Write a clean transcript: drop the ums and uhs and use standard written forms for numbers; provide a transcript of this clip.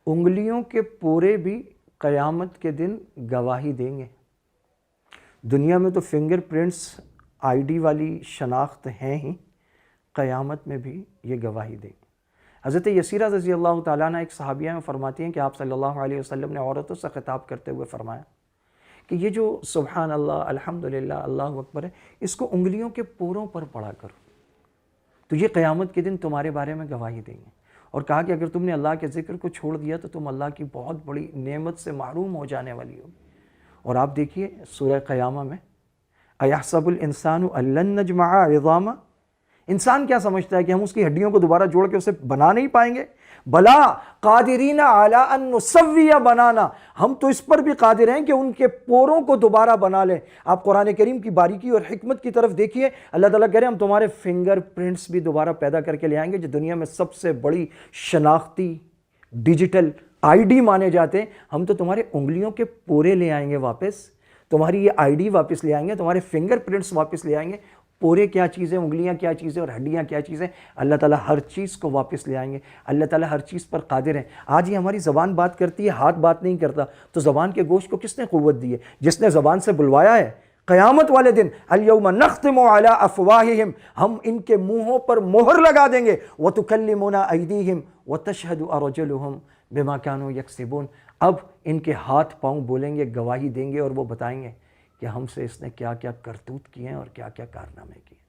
انگلیوں کے پورے بھی قیامت کے دن گواہی دیں گے۔ دنیا میں تو فنگر پرنٹس آئی ڈی والی شناخت ہیں ہی، قیامت میں بھی یہ گواہی دیں گے۔ حضرت یسیرہ رضی اللہ تعالیٰ عنہ ایک صحابیہ میں فرماتی ہیں کہ آپ صلی اللہ علیہ وسلم نے عورتوں سے خطاب کرتے ہوئے فرمایا کہ یہ جو سبحان اللہ، الحمدللہ، اللہ اکبر ہے، اس کو انگلیوں کے پوروں پر پڑھا کرو، تو یہ قیامت کے دن تمہارے بارے میں گواہی دیں گے۔ اور کہا کہ اگر تم نے اللہ کے ذکر کو چھوڑ دیا تو تم اللہ کی بہت بڑی نعمت سے محروم ہو جانے والی ہو۔ اور آپ دیکھیے سورہ قیامہ میں اَيَحْسَبُ الْإِنسَانُ أَن لَّن نَّجْمَعَ عِظَامَهُ، انسان کیا سمجھتا ہے کہ ہم اس کی ہڈیوں کو دوبارہ جوڑ کے اسے بنا نہیں پائیں گے؟ بلا قادرین علی ان نسوی بنانا، ہم تو اس پر بھی قادر ہیں کہ ان کے پوروں کو دوبارہ بنا لیں۔ آپ قرآن کریم کی باریکی اور حکمت کی طرف دیکھیے، اللہ تعالیٰ کہہ رہے ہیں ہم تمہارے فنگر پرنٹس بھی دوبارہ پیدا کر کے لے آئیں گے، جو دنیا میں سب سے بڑی شناختی ڈیجیٹل آئی ڈی مانے جاتے ہیں، ہم تو تمہارے انگلیوں کے پورے لے آئیں گے واپس، تمہاری یہ آئی ڈی واپس لے آئیں گے، تمہارے فنگر پرنٹس واپس لے آئیں گے۔ پورے کیا چیزیں، انگلیاں کیا چیزیں اور ہڈیاں کیا چیزیں، اللہ تعالیٰ ہر چیز کو واپس لے آئیں گے۔ اللہ تعالیٰ ہر چیز پر قادر ہیں۔ آج یہ ہماری زبان بات کرتی ہے، ہاتھ بات نہیں کرتا، تو زبان کے گوشت کو کس نے قوت دی ہے؟ جس نے زبان سے بلوایا ہے۔ قیامت والے دن الیوم نختم علی افواہہم، ہم ان کے منہوں پر مہر لگا دیں گے، وتکلمنا ایدیہم وتشہد ارجلہم بما کانوا یکسبون، اب ان کے ہاتھ پاؤں بولیں گے، گواہی دیں گے، اور وہ بتائیں گے کہ ہم سے اس نے کیا کیا کرتوت کیے ہیں اور کیا کیا کارنامے کیے۔